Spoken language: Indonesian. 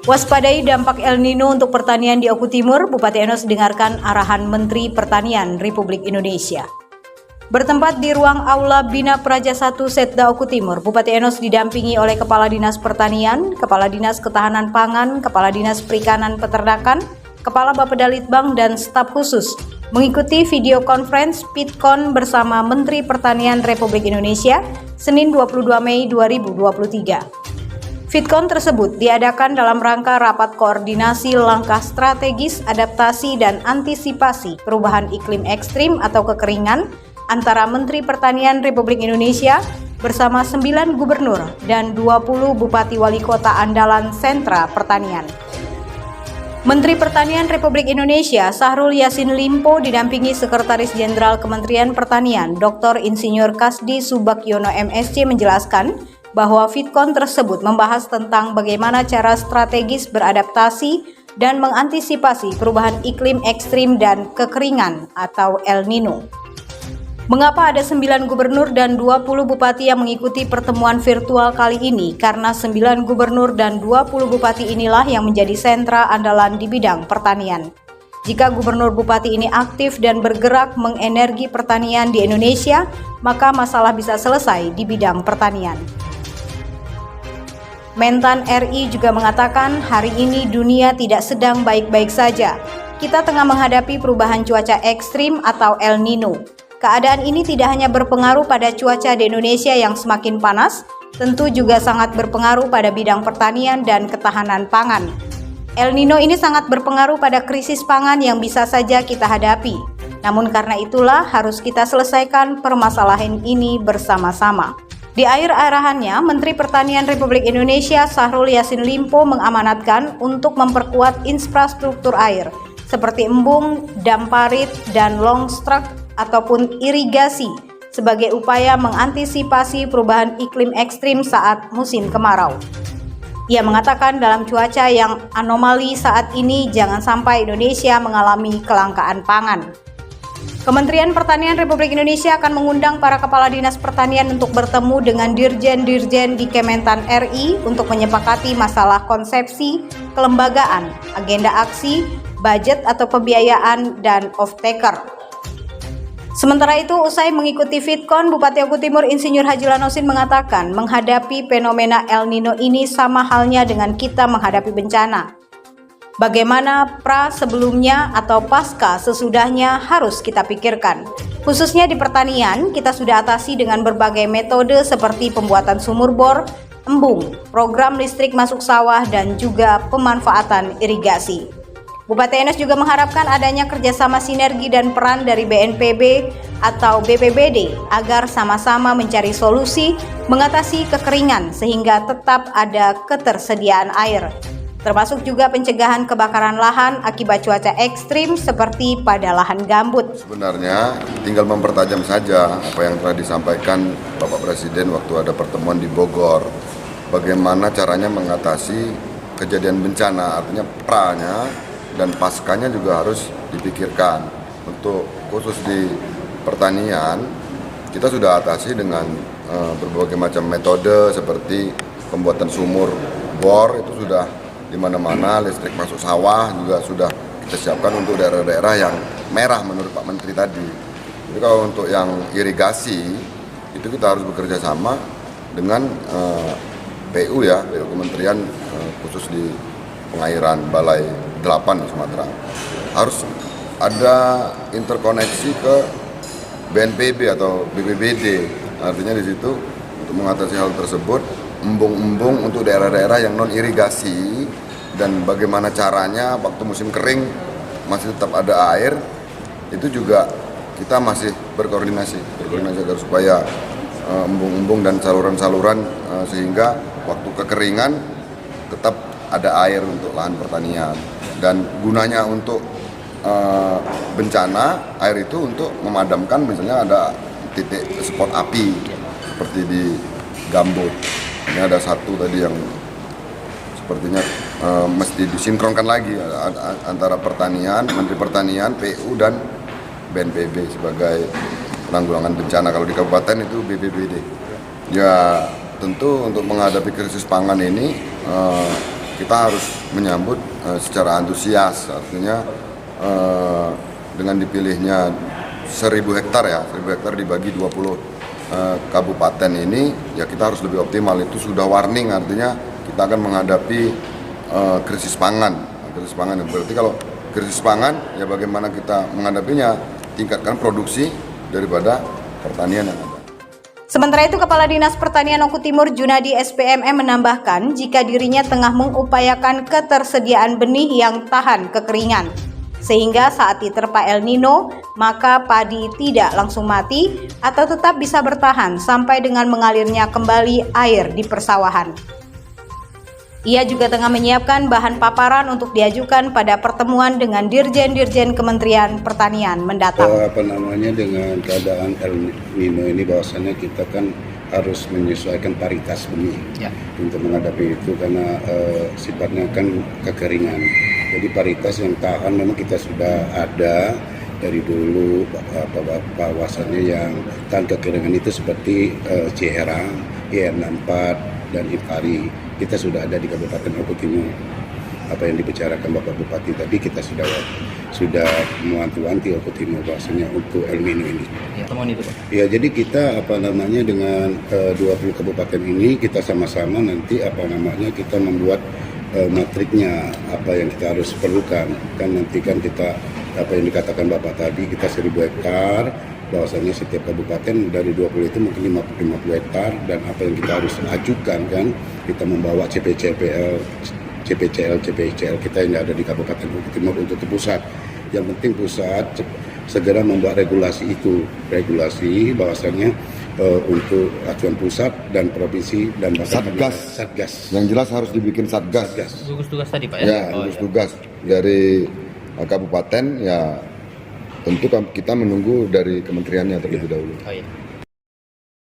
Waspadai dampak El Nino untuk pertanian di Oku Timur, Bupati Enos dengarkan arahan Menteri Pertanian Republik Indonesia. Bertempat di ruang Aula Bina Praja 1 Setda Oku Timur, Bupati Enos didampingi oleh Kepala Dinas Pertanian, Kepala Dinas Ketahanan Pangan, Kepala Dinas Perikanan Peternakan, Kepala Bapeda Litbang, dan staf khusus mengikuti video conference PITKON bersama Menteri Pertanian Republik Indonesia Senin 22 Mei 2023. FITKON tersebut diadakan dalam rangka rapat koordinasi langkah strategis adaptasi dan antisipasi perubahan iklim ekstrim atau kekeringan antara Menteri Pertanian Republik Indonesia bersama 9 gubernur dan 20 bupati wali kota andalan sentra pertanian. Menteri Pertanian Republik Indonesia Syahrul Yassin Limpo didampingi Sekretaris Jenderal Kementerian Pertanian Dr. Insinyur Kasdi Subagiono MSc menjelaskan bahwa FITKON tersebut membahas tentang bagaimana cara strategis beradaptasi dan mengantisipasi perubahan iklim ekstrim dan kekeringan atau El Nino. Mengapa ada 9 gubernur dan 20 bupati yang mengikuti pertemuan virtual kali ini? Karena 9 gubernur dan 20 bupati inilah yang menjadi sentra andalan di bidang pertanian. Jika gubernur bupati ini aktif dan bergerak mengenergi pertanian di Indonesia, maka masalah bisa selesai di bidang pertanian. Mentan RI juga mengatakan hari ini dunia tidak sedang baik-baik saja. Kita tengah menghadapi perubahan cuaca ekstrim atau El Nino. Keadaan ini tidak hanya berpengaruh pada cuaca di Indonesia yang semakin panas, tentu juga sangat berpengaruh pada bidang pertanian dan ketahanan pangan. El Nino ini sangat berpengaruh pada krisis pangan yang bisa saja kita hadapi. Namun karena itulah harus kita selesaikan permasalahan ini bersama-sama. Di akhir arahannya, Menteri Pertanian Republik Indonesia Syahrul Yassin Limpo mengamanatkan untuk memperkuat infrastruktur air seperti embung, dam parit, dan longstruk ataupun irigasi sebagai upaya mengantisipasi perubahan iklim ekstrim saat musim kemarau. Ia mengatakan dalam cuaca yang anomali saat ini jangan sampai Indonesia mengalami kelangkaan pangan. Kementerian Pertanian Republik Indonesia akan mengundang para kepala dinas pertanian untuk bertemu dengan dirjen-dirjen di Kementan RI untuk menyepakati masalah konsepsi, kelembagaan, agenda aksi, budget atau pembiayaan, dan off-taker. Sementara itu, usai mengikuti FITKON, Bupati Oku Timur Insinyur Haji Lanosin mengatakan menghadapi fenomena El Nino ini sama halnya dengan kita menghadapi bencana. Bagaimana pra sebelumnya atau pasca sesudahnya harus kita pikirkan. Khususnya di pertanian, kita sudah atasi dengan berbagai metode seperti pembuatan sumur bor, embung, program listrik masuk sawah, dan juga pemanfaatan irigasi. Bupati Enos juga mengharapkan adanya kerjasama sinergi dan peran dari BNPB atau BPBD agar sama-sama mencari solusi mengatasi kekeringan sehingga tetap ada ketersediaan air. Termasuk juga pencegahan kebakaran lahan akibat cuaca ekstrim seperti pada lahan gambut. Sebenarnya tinggal mempertajam saja apa yang telah disampaikan Bapak Presiden waktu ada pertemuan di Bogor. Bagaimana caranya mengatasi kejadian bencana, artinya pranya dan paskanya juga harus dipikirkan. Untuk khusus di pertanian, kita sudah atasi dengan berbagai macam metode seperti pembuatan sumur bor, itu sudah di mana-mana, listrik masuk sawah juga sudah kita siapkan untuk daerah-daerah yang merah menurut Pak Menteri tadi. Jadi kalau untuk yang irigasi itu kita harus bekerja sama dengan PU ya, PU Kementerian khusus di pengairan Balai 8 di Sumatera. Harus ada interkoneksi ke BNPB atau BPBD. Artinya di situ untuk mengatasi hal tersebut, embung-embung untuk daerah-daerah yang non irigasi dan bagaimana caranya waktu musim kering masih tetap ada air, itu juga kita masih berkoordinasi agar supaya embung-embung dan saluran-saluran sehingga waktu kekeringan tetap ada air untuk lahan pertanian. Dan gunanya untuk bencana air itu untuk memadamkan, misalnya ada titik spot api seperti di gambut. Ini ada satu tadi yang sepertinya mesti disinkronkan lagi antara pertanian, Menteri Pertanian, PU, dan BNPB sebagai penanggulangan bencana. Kalau di kabupaten itu BPBD. Ya tentu untuk menghadapi krisis pangan ini kita harus menyambut secara antusias, artinya dengan dipilihnya 1.000 hektar ya, 1.000 hektar dibagi 20 kabupaten ini, ya kita harus lebih optimal. Itu sudah warning, artinya kita akan menghadapi krisis pangan. Berarti kalau krisis pangan, ya bagaimana kita menghadapinya, tingkatkan produksi daripada pertanian yang ada. Sementara itu, Kepala Dinas Pertanian Oku Timur Junadi SPMM menambahkan jika dirinya tengah mengupayakan ketersediaan benih yang tahan kekeringan. Sehingga saat diterpa El Nino, maka padi tidak langsung mati atau tetap bisa bertahan sampai dengan mengalirnya kembali air di persawahan. Ia juga tengah menyiapkan bahan paparan untuk diajukan pada pertemuan dengan Dirjen-Dirjen Kementerian Pertanian mendatang. Dengan keadaan El Nino ini bahwasannya kita kan harus menyesuaikan paritas benih untuk menghadapi itu karena sifatnya kan kekeringan. Jadi paritas yang tahan memang kita sudah ada dari dulu, bahwasannya yang tahan kekeringan itu seperti Ciherang, IR64 dan Ipari. Kita sudah ada di Kabupaten Oku Timur. Apa yang dibicarakan Bapak Bupati tadi, kita sudah mewanti-wanti Oku Timur bahwasanya untuk El Nino ini. Ya, jadi kita dengan 20 kabupaten ini kita sama-sama nanti kita membuat matriknya, apa yang kita harus perlukan. Kan nanti kan kita apa yang dikatakan Bapak tadi, kita 1.000 hektar, bahwasanya setiap kabupaten dari 20 itu mungkin 50 hektar, dan apa yang kita harus ajukan kan, kita membawa CPCL kita yang ada di Kabupaten Oku Timur untuk ke pusat. Yang penting pusat segera membuat regulasi regulasi bahwasanya untuk acuan pusat dan provinsi dan satgas. Yang jelas harus dibikin satgas. Gugus tugas tadi Pak ya? Gugus tugas dari kabupaten ya. Tentu kita menunggu dari kementeriannya terlebih dahulu.